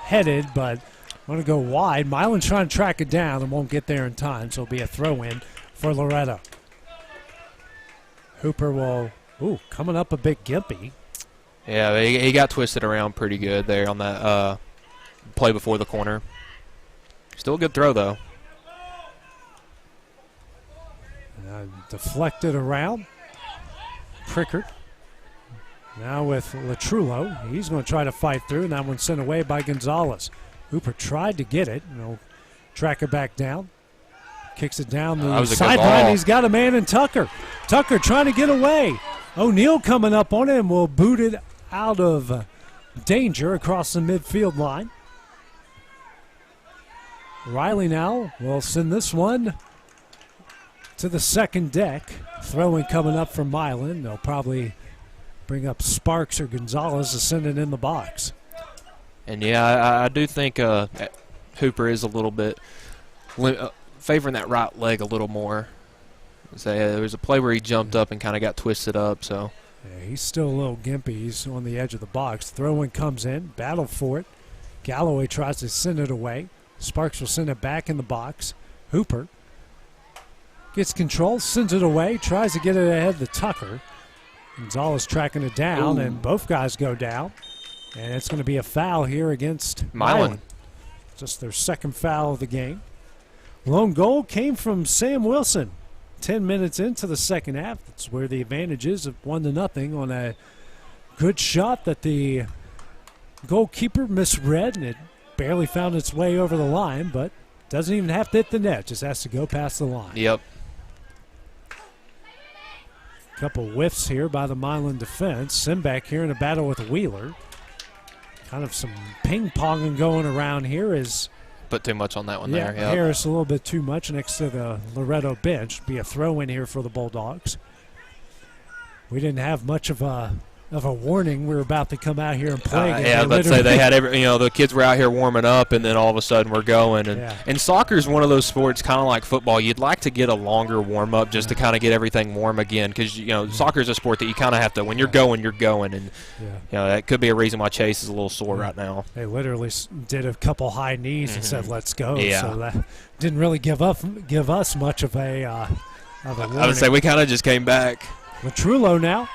headed, but want to go wide. Milan's trying to track it down and won't get there in time, so it'll be a throw-in for Loretto. Hooper will, coming up a bit gimpy. Yeah, he got twisted around pretty good there on that play before the corner. Still a good throw, though. Deflected around. Prickard. Now with Latrullo. He's going to try to fight through, and that one's sent away by Gonzalez. Hooper tried to get it. Track it back down. Kicks it down the sideline. He's got a man in Tucker. Tucker trying to get away. O'Neal coming up on it and will boot it out of danger across the midfield line. Riley now will send this one to the second deck. Throwing coming up from Milan. They'll probably bring up Sparks or Gonzalez to send it in the box. And, yeah, I do think Hooper is a little bit favoring that right leg a little more. There was a play where he jumped up and kind of got twisted up. So yeah, he's still a little gimpy. He's on the edge of the box. Throw-in comes in. Battle for it. Galloway tries to send it away. Sparks will send it back in the box. Hooper gets control, sends it away, tries to get it ahead to Tucker. Gonzalez tracking it down, and both guys go down. And it's going to be a foul here against Milan. Just their second foul of the game. Lone goal came from Sam Wilson. 10 minutes into the second half. That's where the advantage is of 1-0 on a good shot that the goalkeeper misread, and it barely found its way over the line, but doesn't even have to hit the net. Just has to go past the line. Yep. Couple whiffs here by the Milan defense. Simbeck here in a battle with Wheeler. Kind of some ping-ponging going around here as put too much on that one there. Yep. Harris a little bit too much next to the Loretto bench. Be a throw-in here for the Bulldogs. We didn't have much of a warning. We were about to come out here and play. Yeah, I was about to say they had the kids were out here warming up, and then all of a sudden we're going. And soccer is one of those sports, kind of like football. You'd like to get a longer warm up just to kind of get everything warm again, because soccer is a sport that you kind of have to. When you're going, you're going, and that could be a reason why Chase is a little sore right now. They literally did a couple high knees and said, "Let's go." Yeah. So that didn't really give us much of a warning. I would say we kind of just came back. Latrullo now.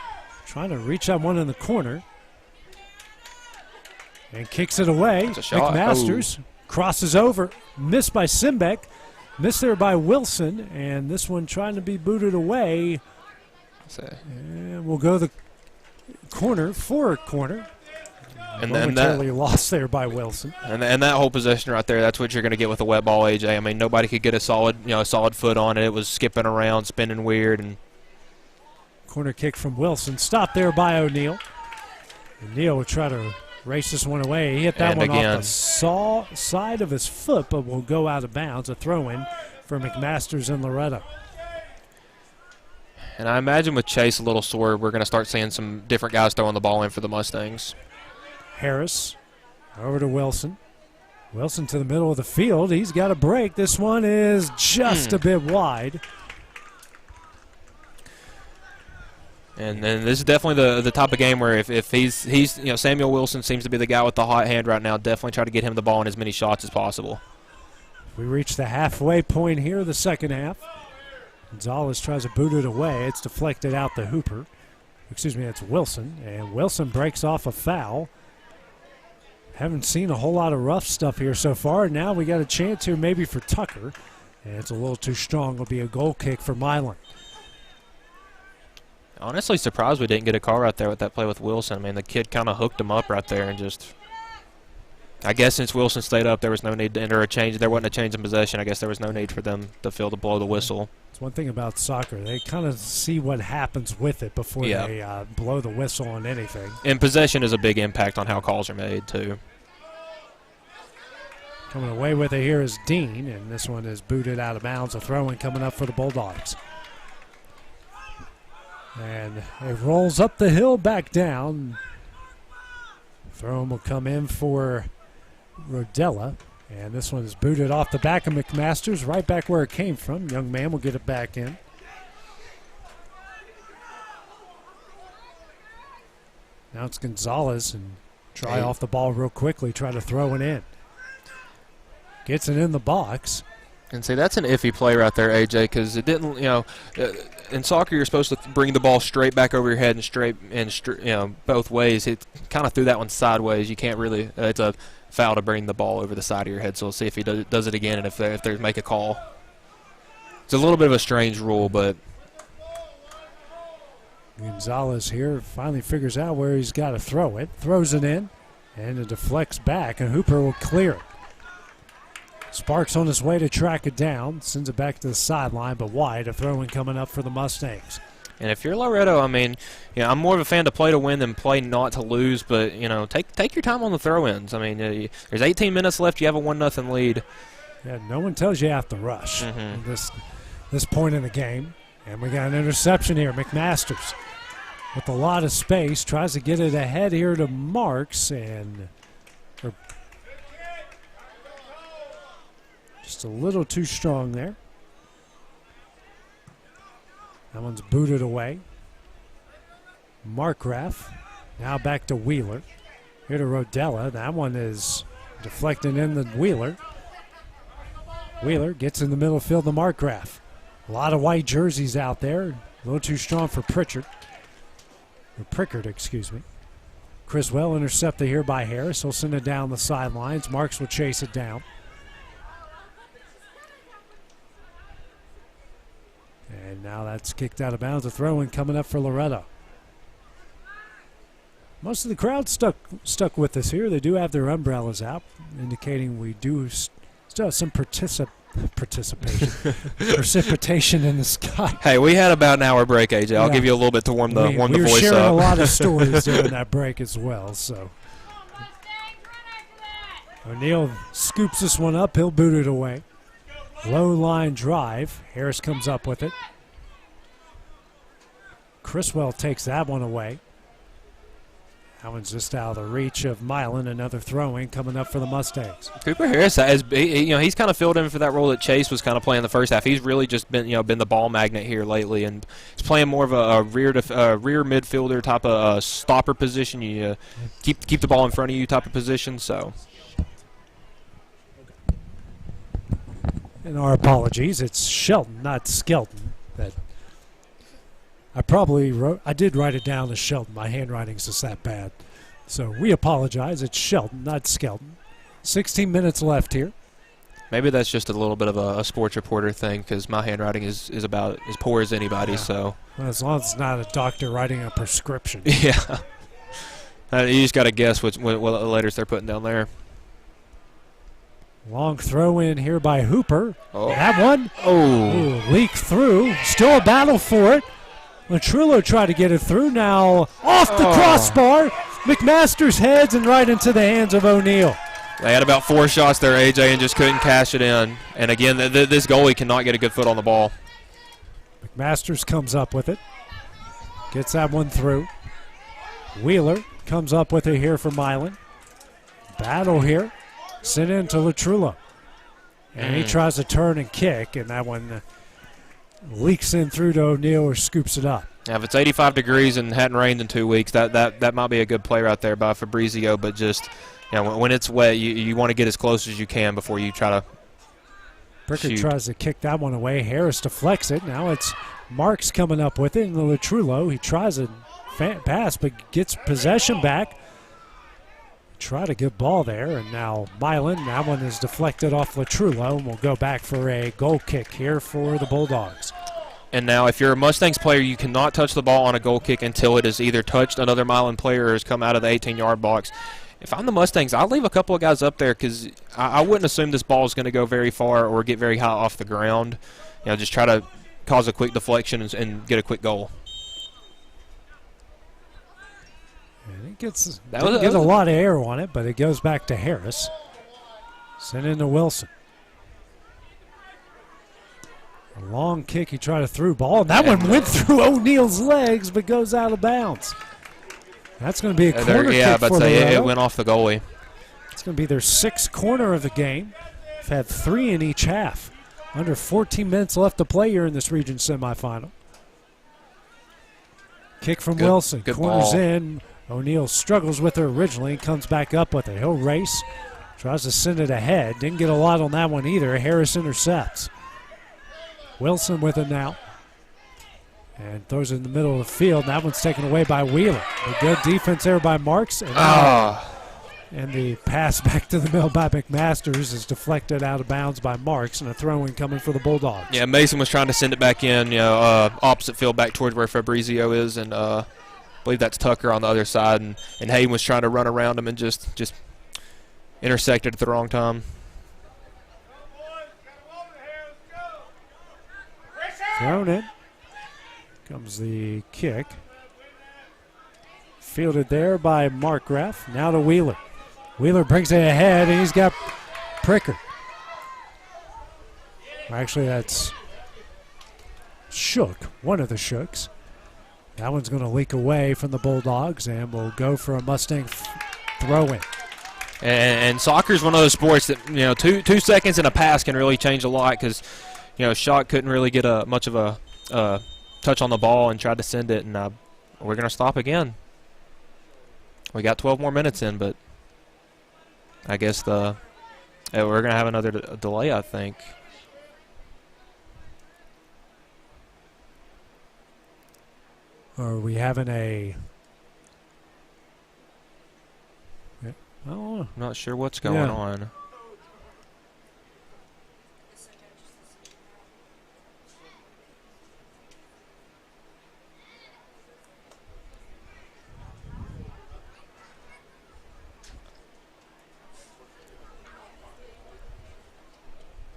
Trying to reach that one in the corner. And kicks it away. McMasters crosses over. Missed by Simbeck. Missed there by Wilson. And this one trying to be booted away. And we'll go the forward corner. And then momentarily lost there by Wilson. And that whole possession right there, that's what you're going to get with a wet ball, AJ. I mean, nobody could get a solid foot on it. It was skipping around, spinning weird, and corner kick from Wilson. Stopped there by O'Neal. O'Neal will try to race this one away. He hit that one off the side of his foot, but will go out of bounds. A throw-in for McMasters and Loretto. And I imagine with Chase a little sore, we're going to start seeing some different guys throwing the ball in for the Mustangs. Harris over to Wilson. Wilson to the middle of the field. He's got a break. This one is just a bit wide. And this is definitely the type of game where if he's Samuel Wilson seems to be the guy with the hot hand right now. Definitely try to get him the ball in as many shots as possible. We reach the halfway point here, the second half. Gonzalez tries to boot it away. It's deflected out to Hooper. Excuse me, it's Wilson. And Wilson breaks off a foul. Haven't seen a whole lot of rough stuff here so far. Now we got a chance here maybe for Tucker. And it's a little too strong. It'll be a goal kick for Milan. Honestly surprised we didn't get a call right there with that play with Wilson. I mean, the kid kind of hooked him up right there and just – I guess since Wilson stayed up, there was no need to enter a change. There wasn't a change in possession. I guess there was no need for them to blow the whistle. It's one thing about soccer. They kind of see what happens with it before they blow the whistle on anything. And possession is a big impact on how calls are made, too. Coming away with it here is Dean, and this one is booted out of bounds. A throw-in coming up for the Bulldogs. And it rolls up the hill, back down. Throw-in will come in for Rodella. And this one is booted off the back of McMasters, right back where it came from. Young man will get it back in. Now it's Gonzalez and Try off the ball real quickly, try to throw it in. Gets it in the box. And see, that's an iffy play right there, AJ, because it didn't, in soccer you're supposed to bring the ball straight back over your head and both ways. It kind of threw that one sideways. You can't really, it's a foul to bring the ball over the side of your head. So we'll see if he does it again and if they make a call. It's a little bit of a strange rule, but. Gonzalez here finally figures out where he's got to throw it. Throws it in, and it deflects back, and Hooper will clear it. Sparks on his way to track it down. Sends it back to the sideline, but wide. A throw-in coming up for the Mustangs. And if you're Loretto, I mean, I'm more of a fan to play to win than play not to lose, but, take your time on the throw-ins. I mean, there's 18 minutes left. You have a 1-0 lead. Yeah, no one tells you you have to rush at this point in the game. And we got an interception here. McMasters with a lot of space tries to get it ahead here to Marks, and just a little too strong there. That one's booted away. Markgraf now back to Wheeler. Here to Rodella. That one is deflecting in the Wheeler. Wheeler gets in the middle field to Markgraf. A lot of white jerseys out there. A little too strong for Prickard, excuse me. Criswell intercepted here by Harris. He'll send it down the sidelines. Marks will chase it down. And now that's kicked out of bounds. A throw-in coming up for Loretto. Most of the crowd stuck with us here. They do have their umbrellas out, indicating we do still have some precipitation in the sky. Hey, we had about an hour break, AJ. I'll give you a little bit to warm the voice up. We were sharing a lot of stories during that break as well. So O'Neal scoops this one up. He'll boot it away. Low line drive. Harris comes up with it. Criswell takes that one away. That one's just out of the reach of Milan. Another throw-in coming up for the Mustangs. Cooper Harris, he's kind of filled in for that role that Chase was kind of playing the first half. He's really just been the ball magnet here lately, and he's playing more of a rear midfielder type of stopper position. You keep the ball in front of you type of position. So. And our apologies. It's Shelton, not Skelton. That I did write it down as Shelton. My handwriting's just that bad. So we apologize. It's Shelton, not Skelton. 16 minutes left here. Maybe that's just a little bit of a sports reporter thing, because my handwriting is about as poor as anybody. Yeah. So well, as long as it's not a doctor writing a prescription. Yeah. You just got to guess what letters they're putting down there. Long throw in here by Hooper. Oh. That one. Leaked through. Still a battle for it. Latrullo tried to get it through. Now off the crossbar. McMasters heads and right into the hands of O'Neal. They had about 4 shots there, AJ, and just couldn't cash it in. And again, this goalie cannot get a good foot on the ball. McMasters comes up with it. Gets that one through. Wheeler comes up with it here for Milan. Battle here. Sent in to Latrullo. And he tries to turn and kick, and that one leaks in through to O'Neal or scoops it up. Now, if it's 85 degrees and hadn't rained in 2 weeks, that might be a good play right there by Fabrizio. But just, when it's wet, you want to get as close as you can before you try to Prickard tries to kick that one away. Harris deflects it. Now it's Marks coming up with it. And Latrullo, he tries a pass but gets possession back. Try a good ball there, and now Milan, that one is deflected off Latrullo, and we'll go back for a goal kick here for the Bulldogs. And now if you're a Mustangs player, you cannot touch the ball on a goal kick until it has either touched another Milan player or has come out of the 18-yard box. If I'm the Mustangs, I'll leave a couple of guys up there, because I wouldn't assume this ball is going to go very far or get very high off the ground. Just try to cause a quick deflection and get a quick goal. And it gets a lot of air on it, but it goes back to Harris. Sent into Wilson. A long kick, he tried a through ball. That one went through O'Neal's legs, but goes out of bounds. That's going to be a corner kick for Loretto. It went off the goalie. It's going to be their 6th corner of the game. They've had 3 in each half. Under 14 minutes left to play here in this region semifinal. Kick from Wilson. Good Corners ball. in. O'Neal struggles with her originally, comes back up with it. He'll race, tries to send it ahead. Didn't get a lot on that one either. Harris intercepts. Wilson with it now. And throws it in the middle of the field. That one's taken away by Wheeler. A good defense there by Marks. And the pass back to the middle by McMasters is deflected out of bounds by Marks, and a throw-in coming for the Bulldogs. Yeah, Mason was trying to send it back in, opposite field back towards where Fabrizio is, and I believe that's Tucker on the other side, and Hayden was trying to run around him and just intersected at the wrong time. Thrown in. Comes the kick. Fielded there by Markgraf. Now to Wheeler. Wheeler brings it ahead, and he's got Pricker. Actually, that's Shook, one of the Shooks. That one's going to leak away from the Bulldogs, and will go for a Mustang throw-in. And soccer is one of those sports that, 2 seconds in a pass can really change a lot because, Shock couldn't really get much of a touch on the ball and tried to send it, and we're going to stop again. We got 12 more minutes in, but I guess we're going to have another delay, I think. Are we having a... I'm not sure what's going on.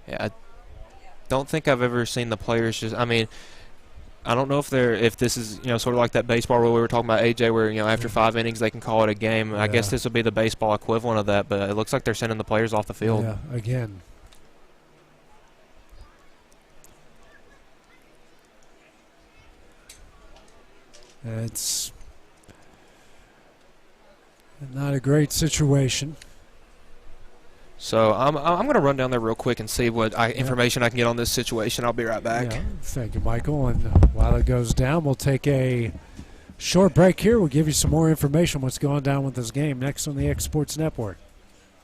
Yeah, I don't think I've ever seen the players just. I mean, I don't know if this is sort of like that baseball rule we were talking about, AJ, where after 5 innings they can call it a game. Yeah. I guess this would be the baseball equivalent of that, but it looks like they're sending the players off the field. Yeah, again. It's not a great situation. So I'm going to run down there real quick and see what information I can get on this situation. I'll be right back. Yeah, thank you, Michael. And while it goes down, we'll take a short break here. We'll give you some more information on what's going down with this game next on the X Sports Network.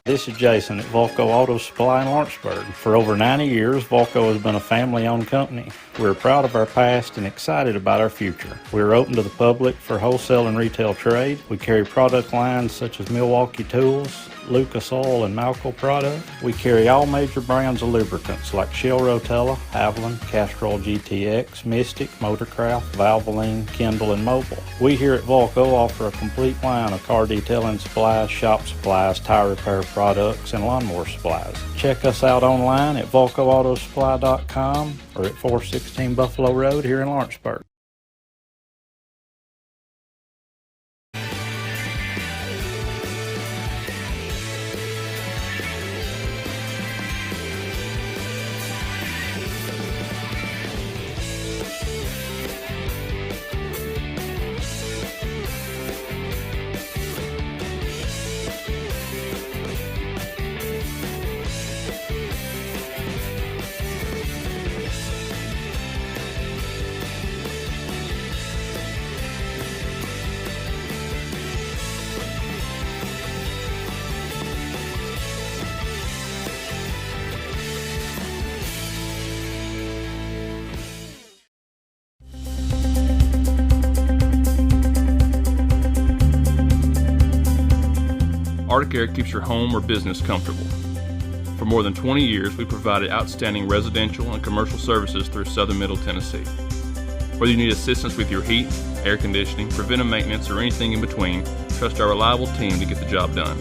This is Jason at Volco Auto Supply in Lawrenceburg. For over 90 years, Volco has been a family-owned company. We're proud of our past and excited about our future. We're open to the public for wholesale and retail trade. We carry product lines such as Milwaukee Tools, Lucas Oil, and Malco product. We carry all major brands of lubricants like Shell Rotella, Haviland, Castrol GTX, Mystic, Motorcraft, Valvoline, Kindle, and Mobil. We here at Volco offer a complete line of car detailing supplies, shop supplies, tire repair products, and lawnmower supplies. Check us out online at VolcoAutosupply.com or at 416 Buffalo Road here in Lawrenceburg. Arctic Air keeps your home or business comfortable. For more than 20 years, we provided outstanding residential and commercial services through southern Middle Tennessee. Whether you need assistance with your heat, air conditioning, preventive maintenance, or anything in between, trust our reliable team to get the job done.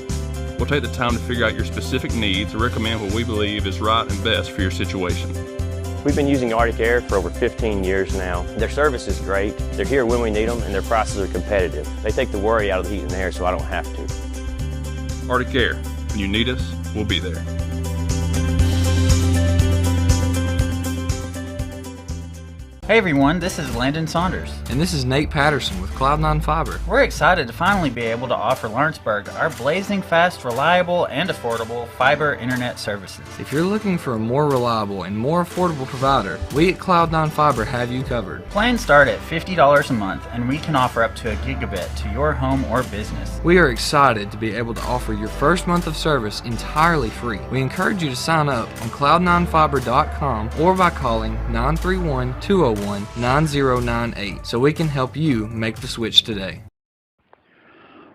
We'll take the time to figure out your specific needs and recommend what we believe is right and best for your situation. We've been using Arctic Air for over 15 years now. Their service is great, they're here when we need them, and their prices are competitive. They take the worry out of the heat and air so I don't have to. Arctic Air. When you need us, we'll be there. Hey everyone, this is Landon Saunders. And this is Nate Patterson with Cloud9 Fiber. We're excited to finally be able to offer Lawrenceburg our blazing fast, reliable, and affordable fiber internet services. If you're looking for a more reliable and more affordable provider, we at Cloud9 Fiber have you covered. Plans start at $50 a month, and we can offer up to a gigabit to your home or business. We are excited to be able to offer your first month of service entirely free. We encourage you to sign up on cloud9fiber.com or by calling 931-201-9098 so we can help you make the switch today.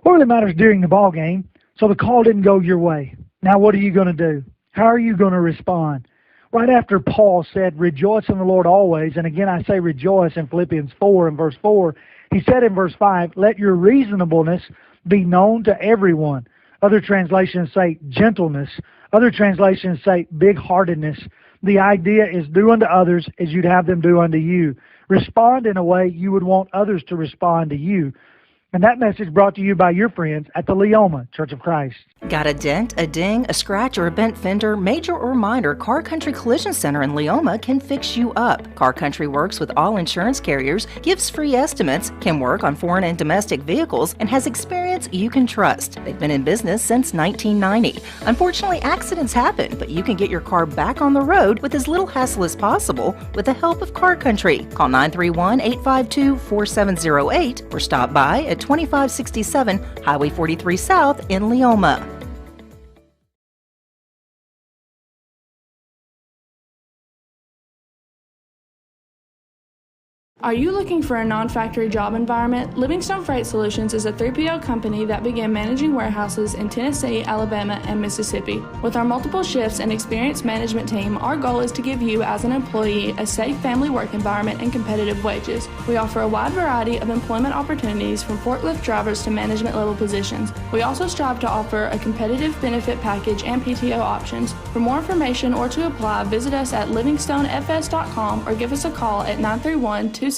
What really matters during the ball game, so the call didn't go your way. Now what are you going to do? How are you going to respond? Right after Paul said, rejoice in the Lord always, and again I say rejoice in Philippians 4 and verse 4, he said in verse 5, let your reasonableness be known to everyone. Other translations say gentleness. Other translations say big-heartedness. The idea is do unto others as you'd have them do unto you. Respond in a way you would want others to respond to you. And that message brought to you by your friends at the Leoma Church of Christ. Got a dent, a ding, a scratch, or a bent fender? Major or minor, Car Country Collision Center in Leoma can fix you up. Car Country works with all insurance carriers, gives free estimates, can work on foreign and domestic vehicles, and has experience you can trust. They've been in business since 1990. Unfortunately, accidents happen, but you can get your car back on the road with as little hassle as possible with the help of Car Country. Call 931-852-4708 or stop by at 2567 Highway 43 South in Leoma. Are you looking for a non-factory job environment? Livingstone Freight Solutions is a 3PL company that began managing warehouses in Tennessee, Alabama, and Mississippi. With our multiple shifts and experienced management team, our goal is to give you as an employee a safe family work environment and competitive wages. We offer a wide variety of employment opportunities from forklift drivers to management level positions. We also strive to offer a competitive benefit package and PTO options. For more information or to apply, visit us at livingstonefs.com or give us a call at 931-269-3255.